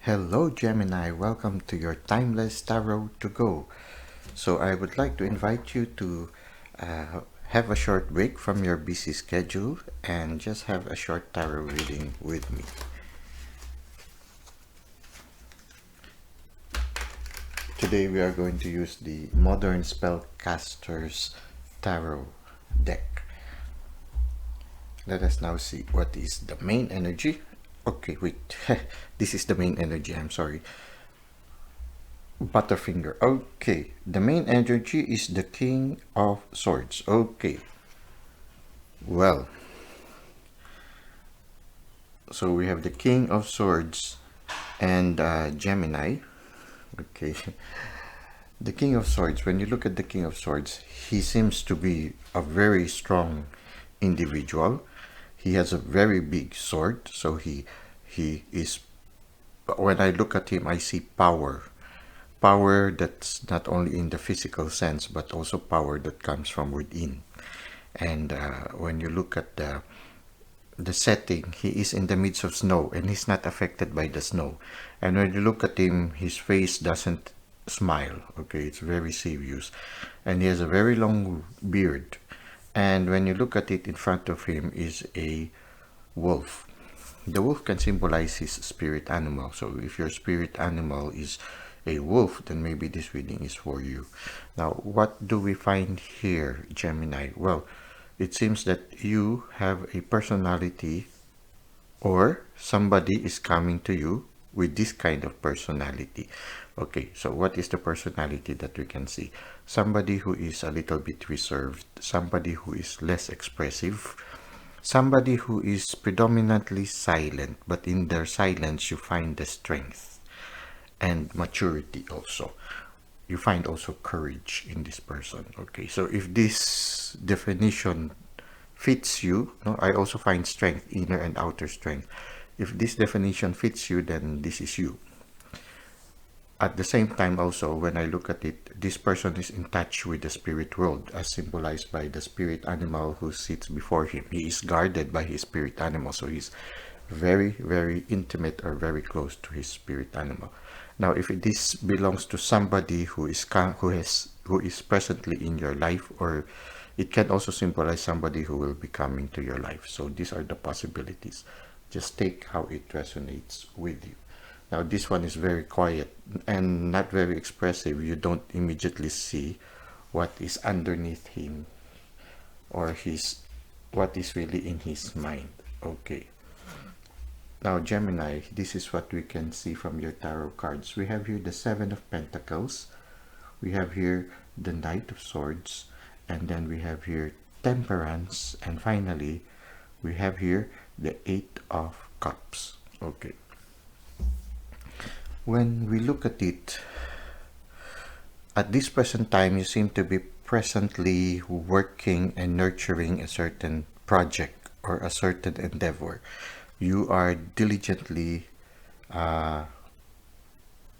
Hello Gemini, welcome to your Timeless Tarot to Go. So I would like to invite you to have a short break from your busy schedule and just have a short tarot reading with me. Today we are going to use the Modern Spellcaster's Tarot deck. Let us now see what is the main energy. Okay, wait, this is the main energy, I'm sorry. Butterfinger. Okay, the main energy is the King of Swords. Okay, well, so we have the King of Swords and Gemini. Okay, the King of Swords, when you look at the King of Swords, he seems to be a very strong individual. He has a very big sword, so he is, when I look at him, I see power that's not only in the physical sense but also power that comes from within. And when you look at the setting, he is in the midst of snow and he's not affected by the snow. And when you look at him, his face doesn't smile. Okay, it's very serious, and he has a very long beard. And when you look at it, in front of him is a wolf. The wolf can symbolize his spirit animal. So if your spirit animal is a wolf, then maybe this reading is for you. Now, what do we find here, Gemini? Well, it seems that you have a personality, or somebody is coming to you with this kind of personality. Okay, so what is the personality that we can see? Somebody who is a little bit reserved, somebody who is less expressive, somebody who is predominantly silent, but in their silence you find the strength and maturity also. You find also courage in this person. Okay, so if this definition fits you, no, I also find strength, inner and outer strength. If this definition fits you, then this is you. At the same time also, when I look at it, this person is in touch with the spirit world, as symbolized by the spirit animal who sits before him. He is guarded by his spirit animal, so he's very, very intimate or very close to his spirit animal. Now, if this belongs to somebody who is presently in your life, or it can also symbolize somebody who will be coming to your life. So these are the possibilities. Just take how it resonates with you. Now, this one is very quiet and not very expressive. You don't immediately see what is underneath him, or what is really in his mind. Okay. Now, Gemini, this is what we can see from your tarot cards. We have here the Seven of Pentacles. We have here the Knight of Swords. And then we have here Temperance. And finally, we have here the Eight of Cups. Okay. When we look at it, at this present time, you seem to be presently working and nurturing a certain project or a certain endeavor. You are diligently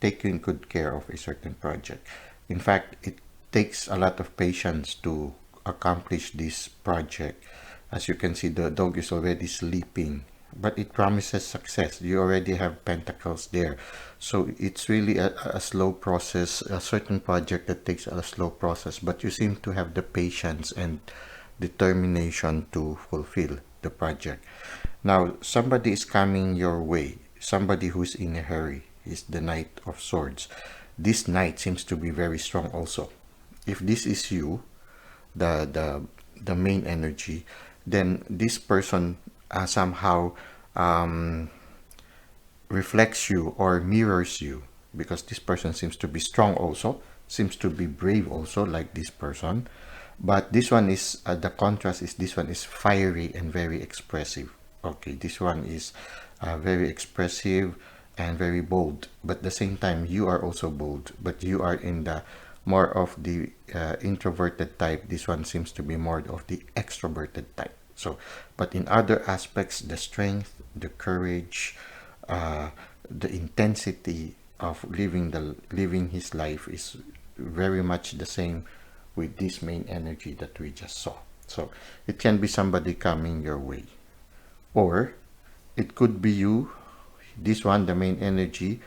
taking good care of a certain project. In fact, it takes a lot of patience to accomplish this project. As you can see, the dog is already sleeping, but it promises success. You already have pentacles there. So it's really a slow process, a certain project that takes a slow process, but you seem to have the patience and determination to fulfill the project. Now, somebody is coming your way, somebody who's in a hurry, is the Knight of Swords. This knight seems to be very strong also. If this is you, the main energy, then this person somehow reflects you or mirrors you, because this person seems to be strong also, seems to be brave also, like this person. But this one is, the contrast is, this one is fiery and very expressive. Okay, this one is very expressive and very bold, but at the same time you are also bold, but you are in the more of the introverted type. This one seems to be more of the extroverted type. So, but in other aspects, the strength, the courage, the intensity of living his life is very much the same with this main energy that we just saw. So it can be somebody coming your way, or it could be you, this one, the main energy,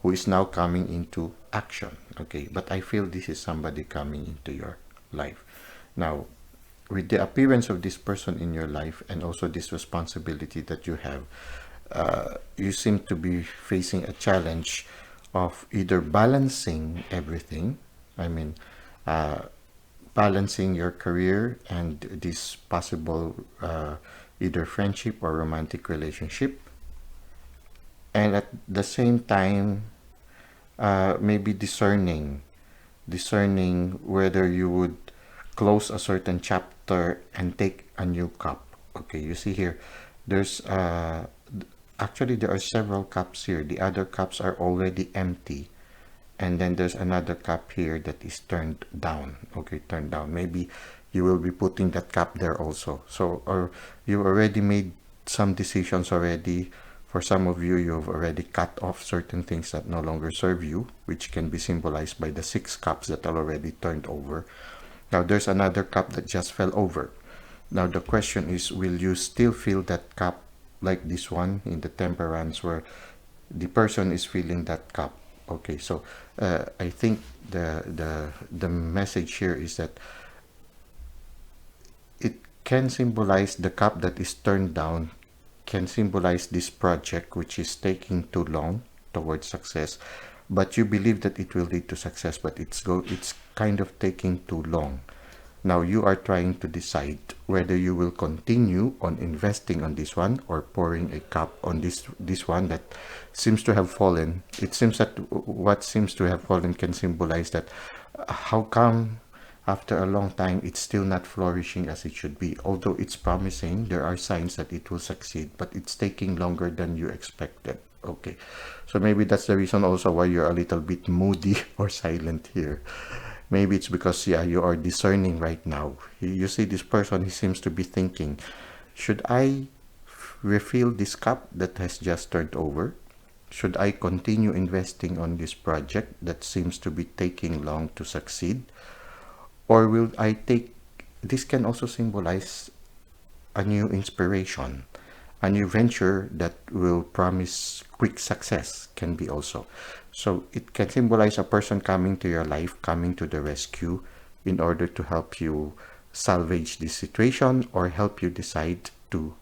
who is now coming into action. Okay, but I feel this is somebody coming into your life. Now, with the appearance of this person in your life and also this responsibility that you have, you seem to be facing a challenge of either balancing everything. I mean, balancing your career and this possible either friendship or romantic relationship, and at the same time maybe discerning whether you would close a certain chapter and take a new cup. Okay, you see here, there's actually there are several cups here. The other cups are already empty, and then there's another cup here that is turned down. Okay, turned down. Maybe you will be putting that cup there also. So, or you already made some decisions already. For some of you, you've already cut off certain things that no longer serve you, which can be symbolized by the 6 cups that are already turned over. Now there's another cup that just fell over. Now the question is, will you still feel that cup like this one in the temperance, where the person is feeling that cup? Okay, so I think the message here is that it can symbolize the cup that is turned down, can symbolize this project which is taking too long towards success, but you believe that it will lead to success, but it's kind of taking too long. Now you are trying to decide whether you will continue on investing on this one or pouring a cup on this one that seems to have fallen. It seems that what seems to have fallen can symbolize that how come after a long time it's still not flourishing as it should be. Although it's promising, there are signs that it will succeed, but it's taking longer than you expected. Okay, so maybe that's the reason also why you're a little bit moody or silent here. Maybe it's because, yeah, you are discerning right now. You see this person, he seems to be thinking, should I refill this cup that has just turned over? Should I continue investing on this project that seems to be taking long to succeed? Or will I take, this can also symbolize a new inspiration, a new venture that will promise quick success can be also. So it can symbolize a person coming to your life, coming to the rescue in order to help you salvage this situation or help you decide to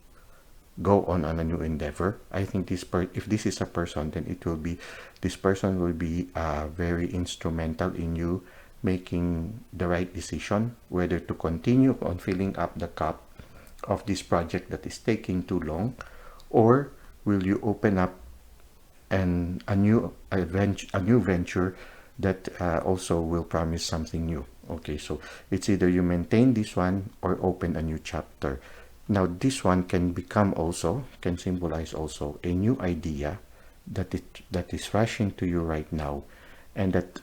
go on a new endeavor. I think if this is a person, then it will be, this person will be very instrumental in you making the right decision, whether to continue on filling up the cup of this project that is taking too long, or will you open up a new venture that also will promise something new. Okay, so it's either you maintain this one or open a new chapter. Now this one can become also, can symbolize also a new idea that is rushing to you right now, and that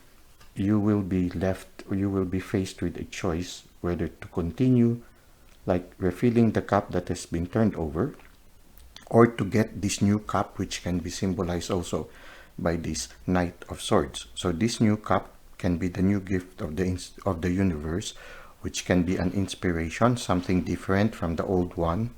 you will be faced with a choice whether to continue like refilling the cup that has been turned over, or to get this new cup, which can be symbolized also by this Knight of Swords. So this new cup can be the new gift of the universe, which can be an inspiration, something different from the old one,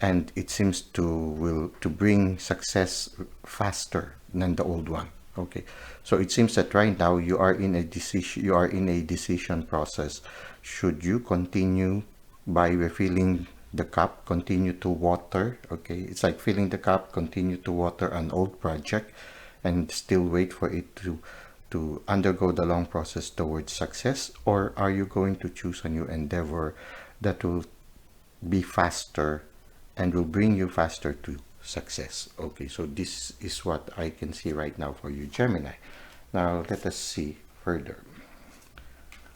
and it seems to bring success faster than the old one. Okay, so it seems that right now you are in a decision process. Should you continue by refilling the cup, continue to water? Okay, it's like filling the cup, continue to water an old project and still wait for it to undergo the long process towards success? Or are you going to choose a new endeavor that will be faster and will bring you faster to success? Okay, so this is what I can see right now for you, Gemini. Now let us see further.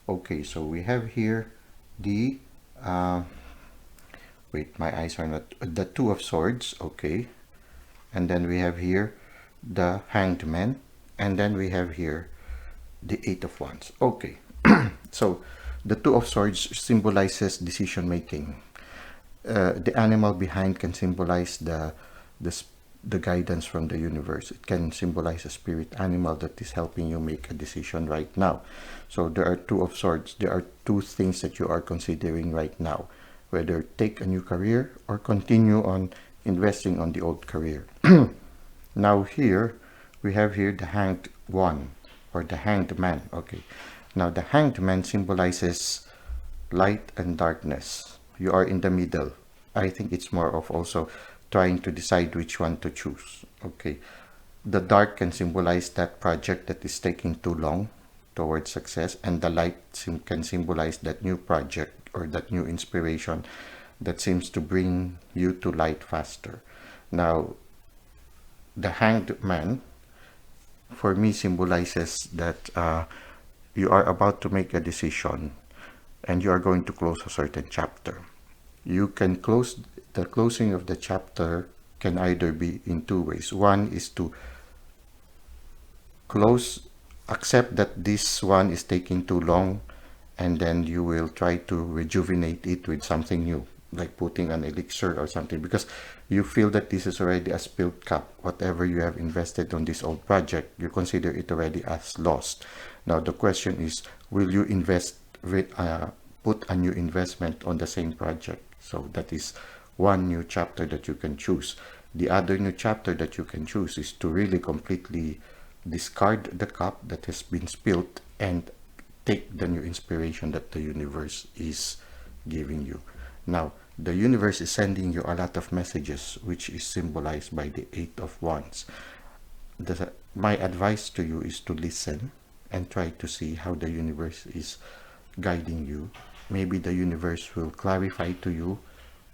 Okay, so we have here the wait, my eyes are not, the Two of Swords. Okay, and then we have here the Hanged Man, and then we have here the Eight of Wands. Okay, so the Two of Swords symbolizes decision making. The animal behind can symbolize the guidance from the universe. It can symbolize a spirit animal that is helping you make a decision right now. So there are Two of Swords. There are two things that you are considering right now, whether take a new career or continue on investing on the old career. Now here we have here the Hanged One or the Hanged Man. Okay, now the Hanged Man symbolizes light and darkness. You are in the middle. I think it's more of also trying to decide which one to choose. Okay, the dark can symbolize that project that is taking too long towards success, and the light can symbolize that new project or that new inspiration that seems to bring you to light faster. Now, the Hanged Man for me symbolizes that you are about to make a decision and you are going to close a certain chapter. You can close the closing of the chapter can either be in two ways. One is to accept that this one is taking too long, and then you will try to rejuvenate it with something new, like putting an elixir or something, because you feel that this is already a spilled cup. Whatever you have invested on this old project, you consider it already as lost. Now the question is, will you put a new investment on the same project? So that is one new chapter that you can choose. The other new chapter that you can choose is to really completely discard the cup that has been spilled and take the new inspiration that the universe is giving you. Now, the universe is sending you a lot of messages, which is symbolized by the Eight of Wands. My advice to you is to listen and try to see how the universe is guiding you. Maybe the universe will clarify to you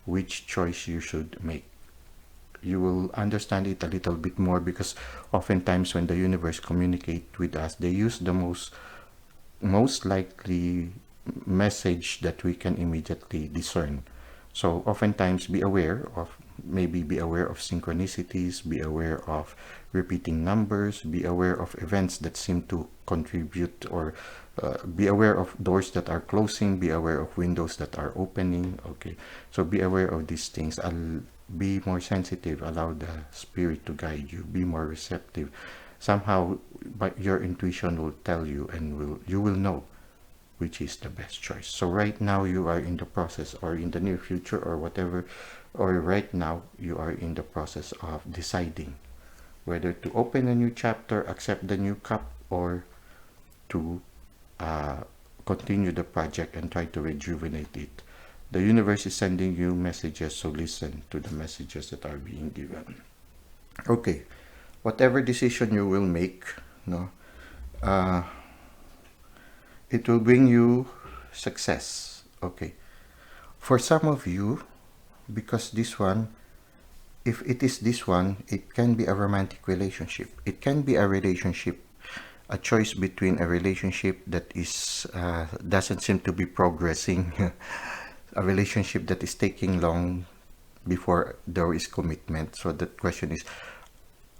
which choice you should make. You will understand it a little bit more, because oftentimes when the universe communicates with us, they use the most likely message that we can immediately discern. So oftentimes be aware of synchronicities, be aware of repeating numbers, be aware of events that seem to contribute, or be aware of doors that are closing, be aware of windows that are opening. Okay, so be aware of these things. I'll be more sensitive, allow the spirit to guide you, be more receptive. Somehow but your intuition will tell you, and you will know which is the best choice. So right now you are in the process, or in the near future, or whatever, or right now you are in the process of deciding whether to open a new chapter, accept the new cup, or to continue the project and try to rejuvenate it. The universe is sending you messages, so listen to the messages that are being given. Okay, whatever decision you will make, it will bring you success. Okay, for some of you, because this one, if it is this one, it can be a romantic relationship. It can be a relationship, a choice between a relationship that is doesn't seem to be progressing, a relationship that is taking long before there is commitment. So the question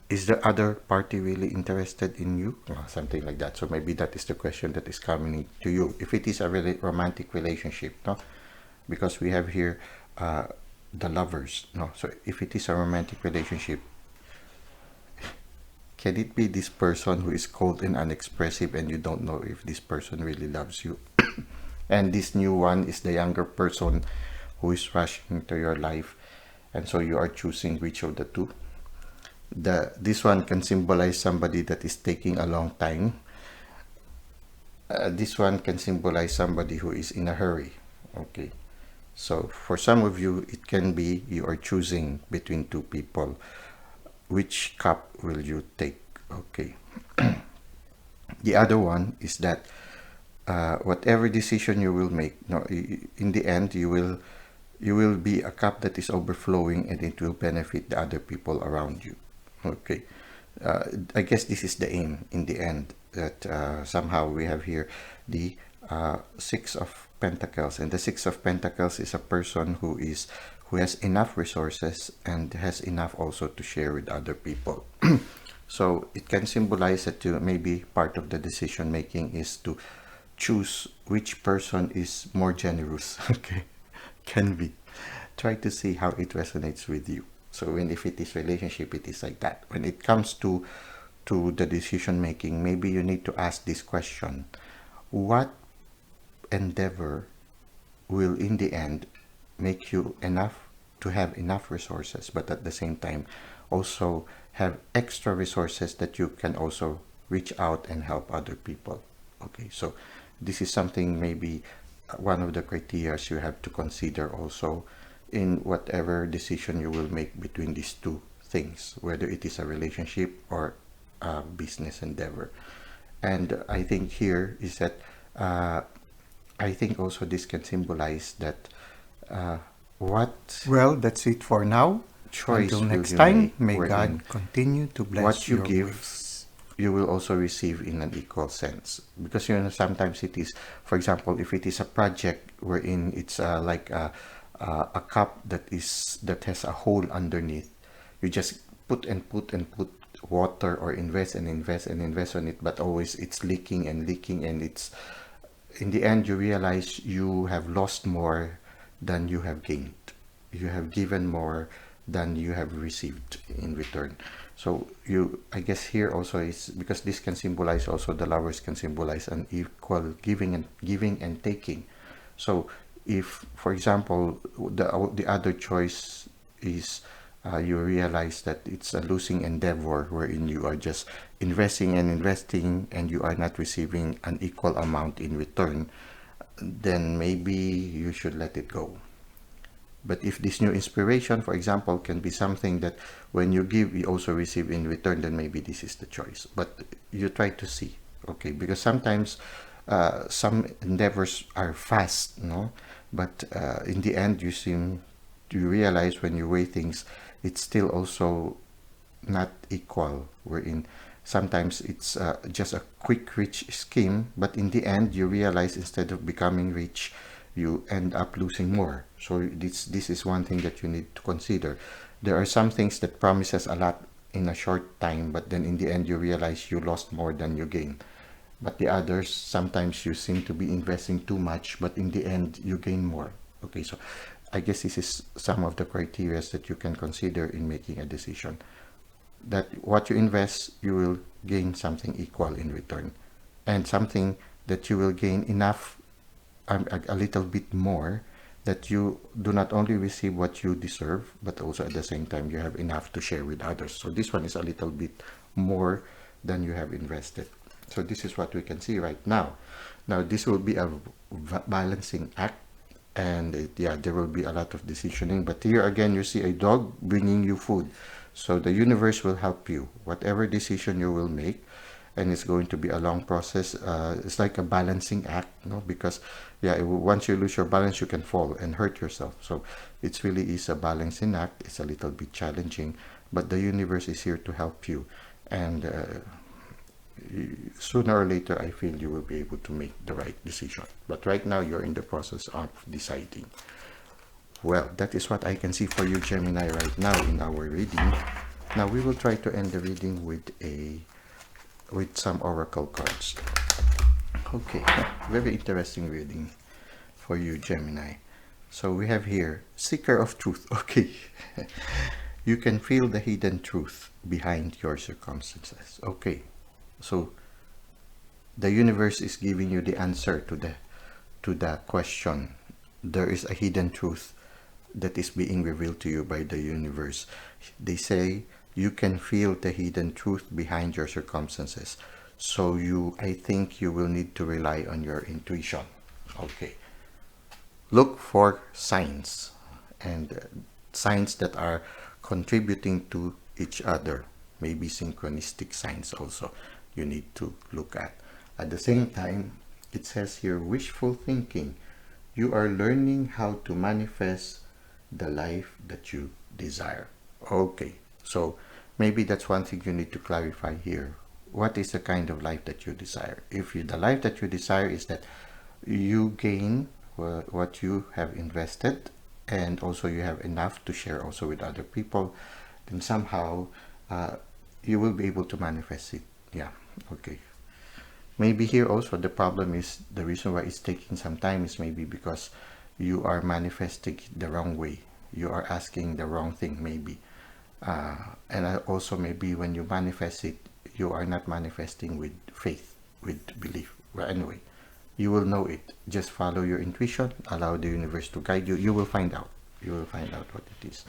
is the other party really interested in you? Something like that. So maybe that is the question that is coming to you. If it is a really romantic relationship, because we have here the Lovers. So if it is a romantic relationship, can it be this person who is cold and unexpressive, and you don't know if this person really loves you? And this new one is the younger person who is rushing into your life, and so you are choosing which of the two. This one can symbolize somebody that is taking a long time. This one can symbolize somebody who is in a hurry. Okay, so for some of you, it can be you are choosing between two people. Which cup will you take? Okay. The other one is that whatever decision you will make, in the end, you will be a cup that is overflowing, and it will benefit the other people around you. Okay, I guess this is the aim in the end, that somehow we have here the Six of Pentacles, and the Six of Pentacles is a person who has enough resources and has enough also to share with other people. So it can symbolize that maybe part of the decision making is to choose which person is more generous. Okay, can be. Try to see how it resonates with you. So if it is relationship, it is like that. When it comes to the decision making, maybe you need to ask this question: what endeavor will in the end make you enough to have enough resources, but at the same time, also have extra resources that you can also reach out and help other people. Okay, so this is something maybe one of the criteria you have to consider also in whatever decision you will make between these two things, whether it is a relationship or a business endeavor. And I think here is that I think also this can symbolize that what Well, that's it for now. choice Until will next you time, make may wherein God continue to bless what you your give, ways. you will also receive in an equal sense. Because sometimes it is, for example, if it is a project wherein it's like a cup that has a hole underneath, you just put and put and put water, or invest and invest and invest on it, but always it's leaking and leaking, and it's in the end you realize you have lost more than you have gained. You have given more than you have received in return. So I guess here also is because this can symbolize also, the lovers can symbolize an equal giving and taking. So if, for example, the other choice is you realize that it's a losing endeavor wherein you are just investing and investing and you are not receiving an equal amount in return, then maybe you should let it go. But if this new inspiration, for example, can be something that when you give, you also receive in return, then maybe this is the choice. But you try to see, okay? Because sometimes some endeavors are fast, no? But in the end, you realize when you weigh things, it's still also not equal. Wherein sometimes it's just a quick rich scheme, but in the end, you realize instead of becoming rich, you end up losing more. So this is one thing that you need to consider. There are some things that promises a lot in a short time, but then in the end you realize you lost more than you gained. But the others, sometimes you seem to be investing too much, but in the end you gain more. Okay, so I guess this is some of the criteria that you can consider in making a decision. That what you invest, you will gain something equal in return, and something that you will gain enough, a little bit more, that you do not only receive what you deserve, but also at the same time you have enough to share with others. So this one is a little bit more than you have invested. So this is what we can see right now. Now this will be a balancing act, and yeah, there will be a lot of decisioning. But here again, you see a dog bringing you food. So the universe will help you, whatever decision you will make, and it's going to be a long process. It's like a balancing act, no? Because yeah, once you lose your balance, you can fall and hurt yourself. So it really is a balancing act. It's a little bit challenging, but the universe is here to help you, and sooner or later, I feel you will be able to make the right decision. But right now, you're in the process of deciding. Well, that is what I can see for you, Gemini, right now in our reading. Now we will try to end the reading with some oracle cards. Okay, very interesting reading for you, Gemini. So we have here, Seeker of Truth. Okay, you can feel the hidden truth behind your circumstances. Okay, so the universe is giving you the answer to the question. There is a hidden truth that is being revealed to you by the universe. They say you can feel the hidden truth behind your circumstances. So I think you will need to rely on your intuition. Okay. Look for signs, and signs that are contributing to each other. Maybe synchronistic signs also you need to look at. At the same time, it says here, wishful thinking. You are learning how to manifest the life that you desire. Okay, so maybe that's one thing you need to clarify here. What is the kind of life that you desire? If the life that you desire is that you gain what you have invested, and also you have enough to share also with other people, then somehow you will be able to manifest it. Yeah, okay. Maybe here also the problem is, the reason why it's taking some time is maybe because you are manifesting the wrong way. You are asking the wrong thing, maybe. And also maybe when you manifest it, you are not manifesting with faith, with belief. Well, anyway, you will know it. Just follow your intuition, allow the universe to guide you. You will find out. You will find out what it is.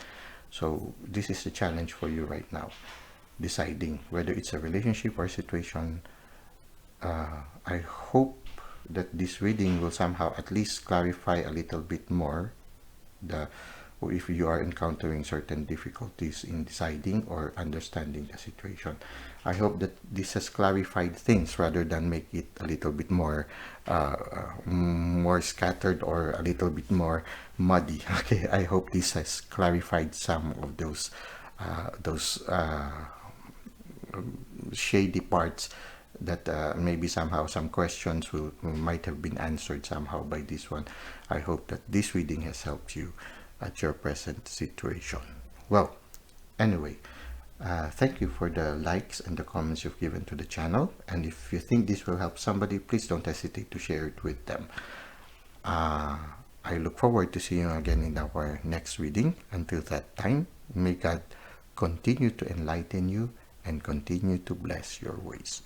So this is a challenge for you right now, deciding whether it's a relationship or situation. I hope that this reading will somehow at least clarify a little bit more the or if you are encountering certain difficulties in deciding or understanding the situation. I hope that this has clarified things rather than make it a little bit more more scattered or a little bit more muddy. Okay, I hope this has clarified some of those shady parts that maybe somehow some questions might have been answered somehow by this one. I hope that this reading has helped you at your present situation. Well, anyway, thank you for the likes and the comments you've given to the channel, and if you think this will help somebody, please don't hesitate to share it with them. I look forward to seeing you again in our next reading. Until that time, may God continue to enlighten you and continue to bless your ways.